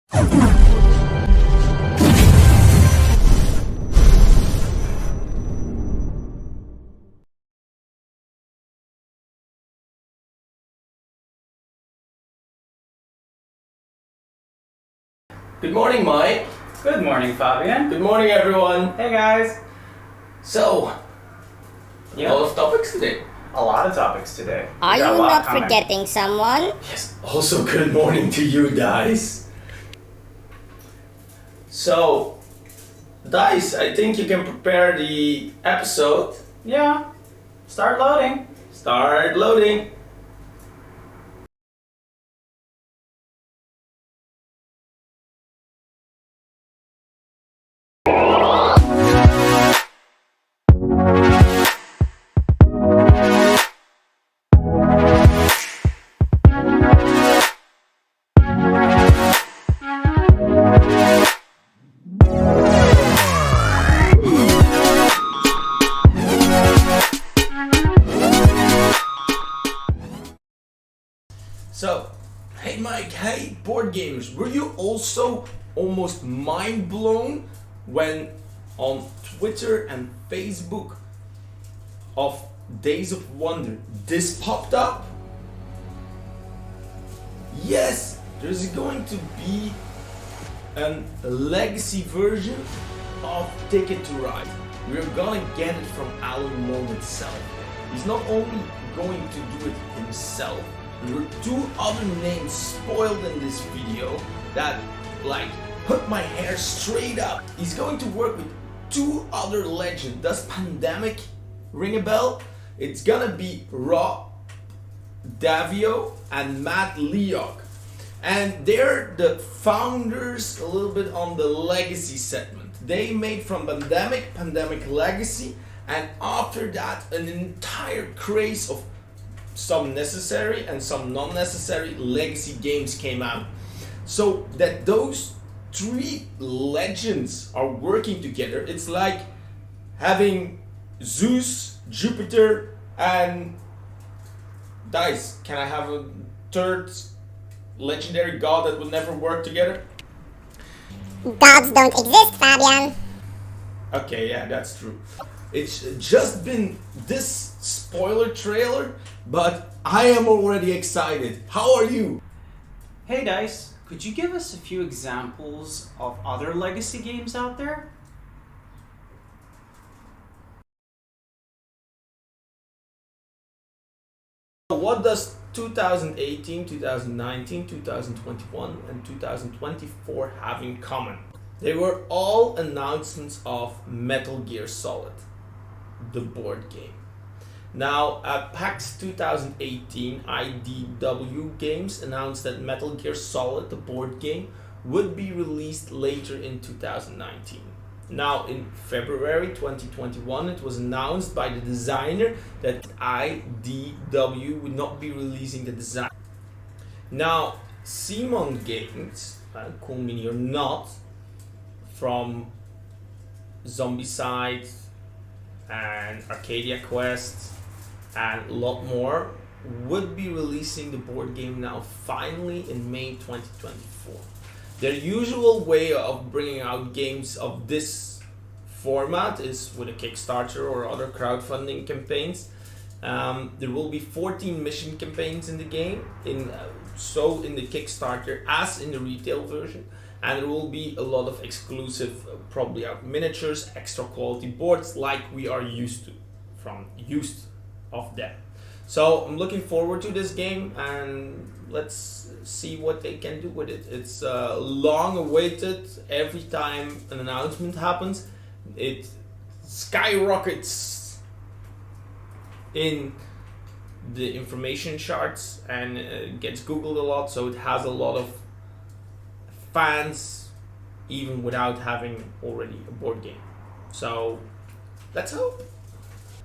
Good morning, Mike. Good morning, Fabian. Good morning, everyone. Hey, guys. So, a lot of topics today. A lot of topics today. Are you not forgetting someone? Yes, also good morning to you, Dice. So, Dice, I think you can prepare the episode. Yeah. Start loading. Start loading. So, hey Mike, hey board gamers, were you also almost mind blown when on Twitter and Facebook of Days of Wonder this popped up? Yes, there's going to be a legacy version of Ticket to Ride. We're gonna get it from Alan Moore himself. He's not only going to do it himself, there were two other names spoiled in this video that put my hair straight up. He's going to work with two other legends. Does Pandemic ring a bell? It's gonna be Rob Davio and Matt Leog. And they're the founders a little bit on the legacy segment. They made from Pandemic Legacy, and after that an entire craze of some necessary and some non-necessary legacy games came out. So that those three legends are working together, it's like having Zeus, Jupiter, and Dice. Can I have a third legendary god that would never work together? Gods don't exist, Fabian. Okay, yeah, that's true. It's just been this spoiler trailer, but I am already excited. How are you? Hey, Dice. Could you give us a few examples of other legacy games out there? What does 2018, 2019, 2021, and 2024 have in common? They were all announcements of Metal Gear Solid, the board game. Now, at PAX 2018, IDW Games announced that Metal Gear Solid, the board game, would be released later in 2019. Now, in February 2021, it was announced by the designer that IDW would not be releasing the design. Now, Simon Games, cool mini or not, from Zombicide and Arcadia Quest and a lot more, would be releasing the board game now finally in May 2024. Their usual way of bringing out games of this format is with a Kickstarter or other crowdfunding campaigns. There will be 14 mission campaigns in the game, in the Kickstarter as in the retail version, and there will be a lot of exclusive, probably miniatures, extra quality boards like we are used of them. So I'm looking forward to this game, and let's see what they can do with it. It's long awaited. Every time an announcement happens, it skyrockets in the information charts and it gets googled a lot, so it has a lot of fans even without having already a board game. So let's hope.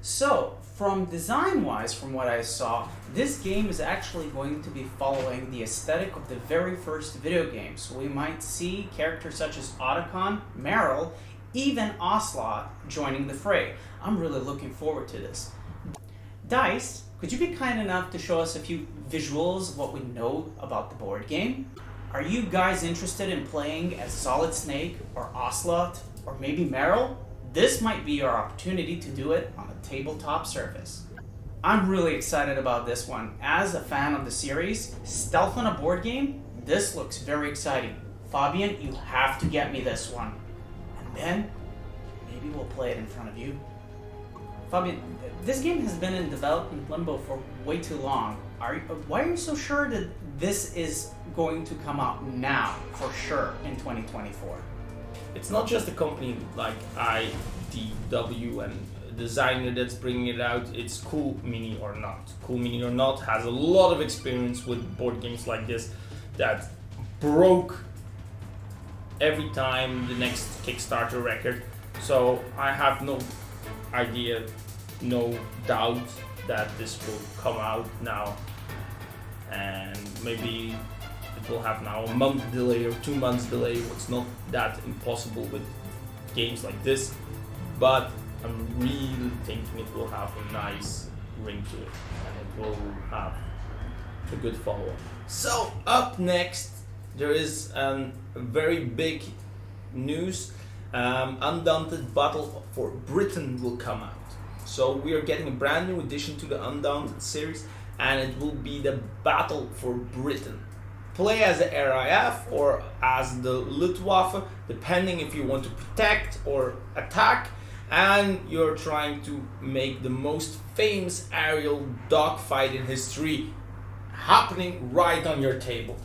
So, from design-wise, from what I saw, this game is actually going to be following the aesthetic of the very first video game. So we might see characters such as Otacon, Meryl, even Ocelot joining the fray. I'm really looking forward to this. Dice, could you be kind enough to show us a few visuals of what we know about the board game? Are you guys interested in playing as Solid Snake or Ocelot or maybe Meryl? This might be your opportunity to do it on a tabletop surface. I'm really excited about this one. As a fan of the series, stealth on a board game, this looks very exciting. Fabian, you have to get me this one. And then, maybe we'll play it in front of you. Fabian, this game has been in development limbo for way too long. Why are you so sure that this is going to come out now, for sure, in 2024? It's not just a company like IDW and a designer that's bringing it out. It's Cool Mini or Not. Cool Mini or Not has a lot of experience with board games like this that broke every time the next Kickstarter record. So I have no idea, no doubt that this will come out now, and maybe it will have now a month delay or 2 months delay. It's not that impossible with games like this, but I'm really thinking it will have a nice ring to it and it will have a good follow-up. So up next there is a very big news. Undaunted Battle for Britain will come out. So we are getting a brand new addition to the Undaunted series, and it will be the Battle for Britain. Play as the RAF or as the Luftwaffe, depending if you want to protect or attack, and you're trying to make the most famous aerial dogfight in history happening right on your table.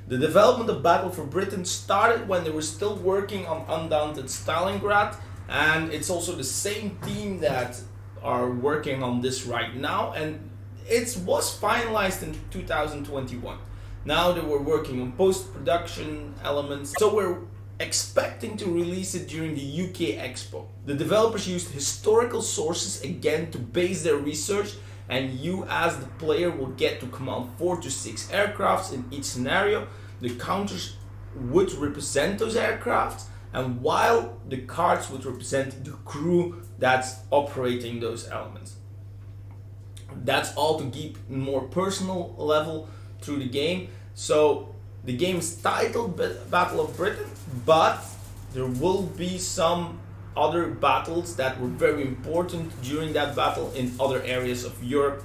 The development of Battle for Britain started when they were still working on Undaunted Stalingrad, and it's also the same team that are working on this right now, and it was finalized in 2021. Now they were working on post-production elements, so we're expecting to release it during the UK Expo. The developers used historical sources again to base their research, and you as the player will get to command 4 to 6 aircrafts in each scenario. The counters would represent those aircrafts, and while the cards would represent the crew that's operating those elements. That's all to keep more personal level through the game. So the game is titled Battle of Britain, but there will be some other battles that were very important during that battle in other areas of Europe,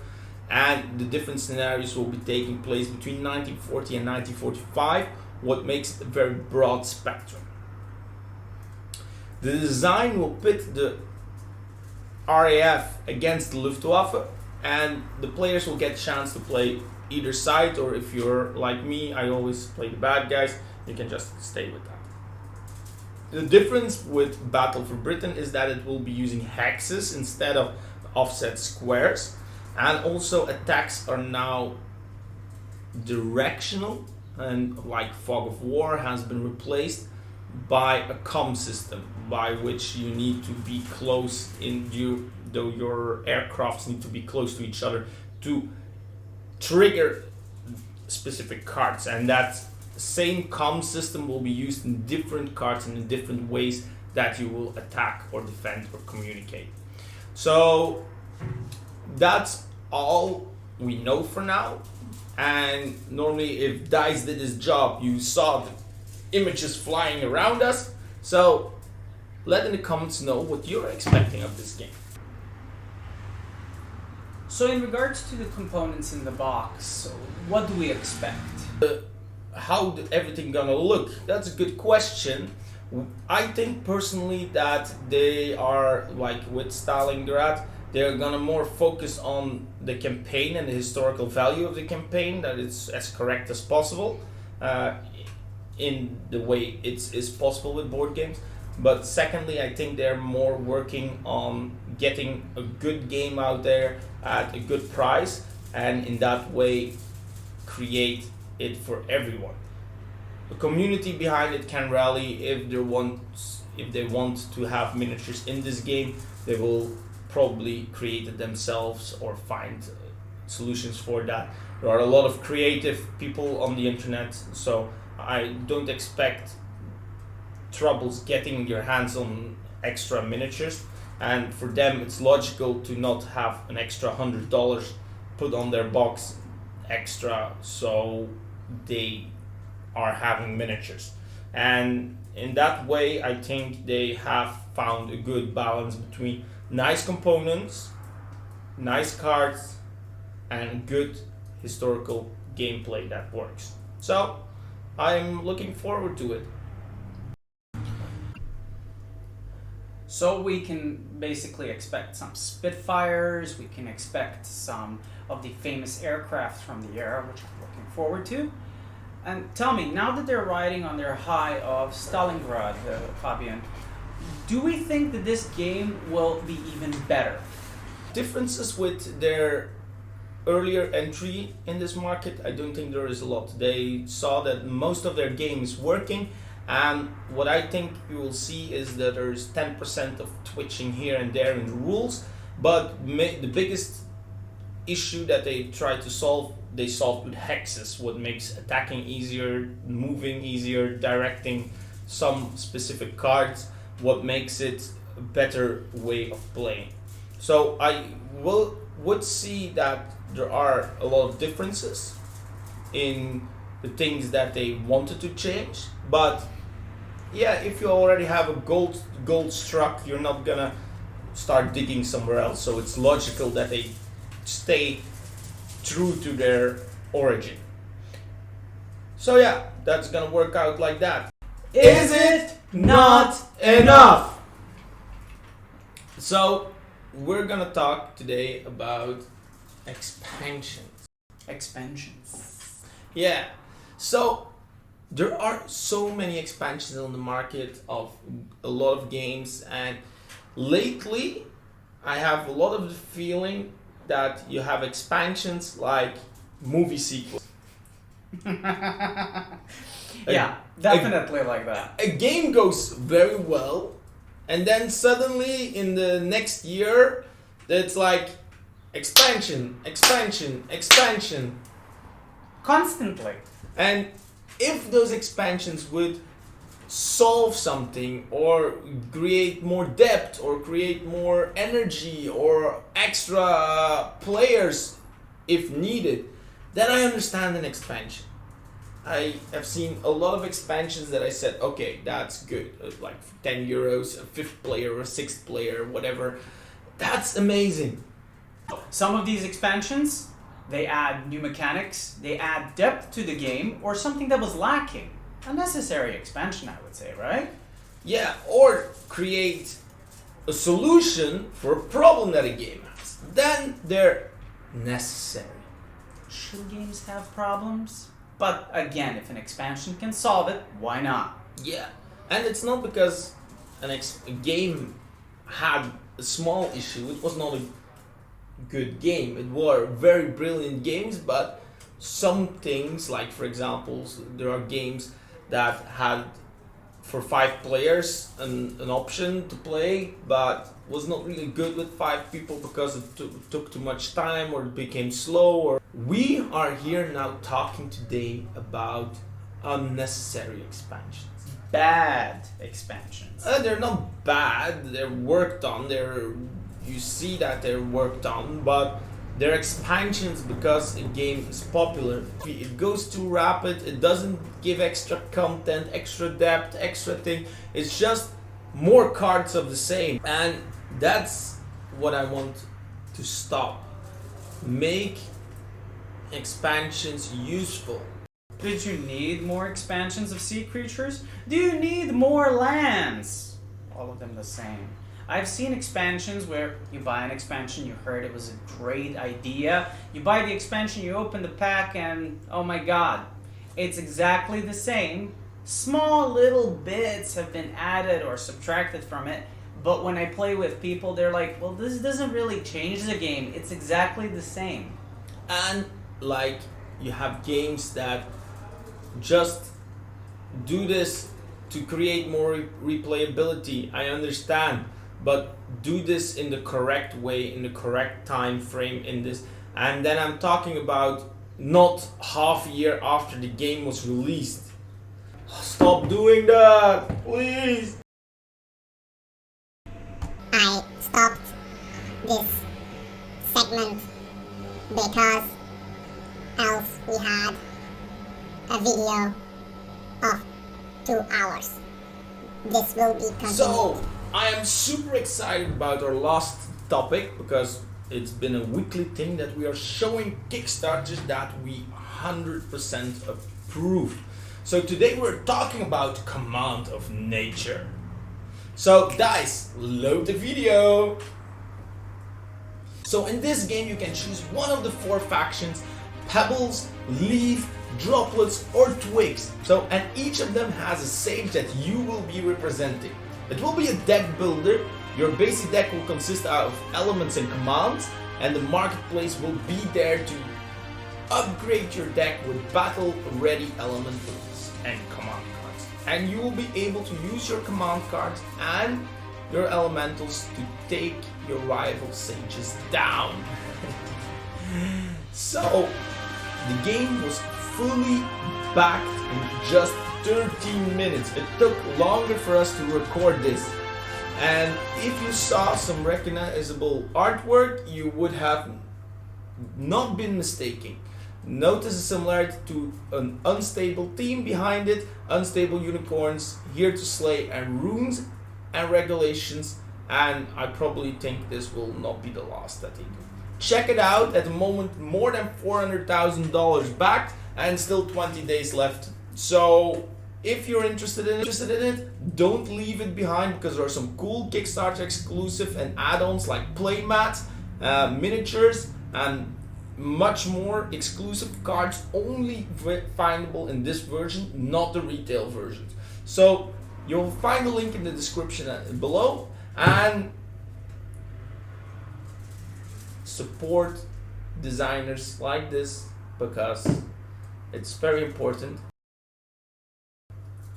and the different scenarios will be taking place between 1940 and 1945, what makes it a very broad spectrum. The design will pit the RAF against the Luftwaffe, and the players will get a chance to play either side, or if you're like me, I always play the bad guys, you can just stay with that. The difference with Battle for Britain is that it will be using hexes instead of offset squares, and also attacks are now directional, and like Fog of War has been replaced by a comm system by which you need to be close in you, though your aircrafts need to be close to each other to trigger specific cards, and that same comm system will be used in different cards and in different ways that you will attack or defend or communicate. So that's all we know for now, and normally if DICE did his job, you saw the images flying around us. So let in the comments know what you're expecting of this game. So in regards to the components in the box, what do we expect? How everything gonna look? That's a good question. I think personally that they are, like with Stalingrad, they're gonna more focus on the campaign and the historical value of the campaign, that it's as correct as possible in the way it's possible with board games. But secondly, I think they're more working on getting a good game out there at a good price, and in that way create it for everyone. The community behind it can rally if they want to have miniatures in this game. They will probably create it themselves or find solutions for that. There are a lot of creative people on the internet, so I don't expect troubles getting your hands on extra miniatures, and for them it's logical to not have an extra $100 put on their box extra, so they are having miniatures. And in that way, I think they have found a good balance between nice components, nice cards, and good historical gameplay that works. So I'm looking forward to it. So we can basically expect some Spitfires, we can expect some of the famous aircraft from the era, which I'm looking forward to. And tell me, now that they're riding on their high of Stalingrad, Fabian, do we think that this game will be even better? Differences with their earlier entry in this market, I don't think there is a lot. They saw that most of their game is working, and what I think you will see is that there's 10% of twitching here and there in the rules, but the biggest issue that they try to solve, they solved with hexes, what makes attacking easier, moving easier, directing some specific cards, what makes it a better way of playing. So I would see that there are a lot of differences in the things that they wanted to change, but yeah, if you already have a gold struck, you're not gonna start digging somewhere else, so it's logical that they stay true to their origin. So yeah, that's gonna work out like that. Is it not enough? So we're gonna talk today about expansions. Expansions. Yeah, so there are so many expansions on the market of a lot of games, and lately I have a lot of the feeling that you have expansions like movie sequels. Yeah, definitely like that. A game goes very well, and then suddenly in the next year, it's like expansion, expansion, expansion. Constantly. And if those expansions would solve something or create more depth or create more energy or extra players if needed, then I understand an expansion. I have seen a lot of expansions that I said, okay, that's good, like 10 euros, a 5th player or 6th player, whatever. That's amazing. Some of these expansions, they add new mechanics, they add depth to the game, or something that was lacking. A necessary expansion, I would say, right? Yeah, or create a solution for a problem that a game has. Then they're necessary. Should games have problems? But again, if an expansion can solve it, why not? Yeah, and it's not because a game had a small issue. It was not a good game. It were very brilliant games, but some things, like for example, there are games that had for 5 players an option to play, but was not really good with 5 people because it took too much time or it became slow. Or we are here now talking today about unnecessary expansions. Bad expansions. They're not bad. They're worked on. You see that they're worked on, but they're expansions because a game is popular. It goes too rapid. It doesn't give extra content, extra depth, extra thing. It's just more cards of the same, and that's what I want to stop. Make expansions useful. Did you need more expansions of sea creatures? Do you need more lands? All of them the same. I've seen expansions where you buy an expansion, you heard it was a great idea. You buy the expansion, you open the pack, and oh my god, it's exactly the same. Small little bits have been added or subtracted from it, but when I play with people, they're like, well, this doesn't really change the game. It's exactly the same. And like you have games that just do this to create more replayability. I understand, but do this in the correct way, in the correct time frame in this. And then I'm talking about not half a year after the game was released. Stop doing that, please. I stopped this segment because else we had a video of 2 hours. This will be continued. So, I am super excited about our last topic because it's been a weekly thing that we are showing Kickstarters that we 100% approve. So today we're talking about Command of Nature. So guys, load the video. So in this game you can choose one of the 4 factions: pebbles, leaf, droplets or twigs. So, and each of them has a sage that you will be representing. It will be a deck builder. Your basic deck will consist of elements and commands, and the marketplace will be there to upgrade your deck with battle ready elementals and command cards. And you will be able to use your command cards and your elementals to take your rival sages down. So the game was fully backed in just 13 minutes. It took longer for us to record this. And if you saw some recognizable artwork, you would have not been mistaken. Notice a similarity to an Unstable theme behind it. Unstable Unicorns, Here to Slay, and runes and regulations. And I probably think this will not be the last that they do. Check it out. At the moment, more than $400,000 backed and still 20 days left. So if you're interested in it, don't leave it behind, because there are some cool Kickstarter exclusive and add-ons like playmats, miniatures, and much more exclusive cards only findable in this version, not the retail versions. So you'll find the link in the description below, and support designers like this because it's very important.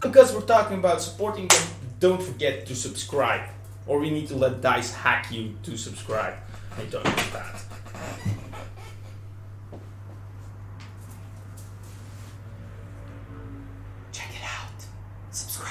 Because we're talking about supporting them, don't forget to subscribe, or we need to let DICE hack you to subscribe. I don't do that. Check it out. Subscribe.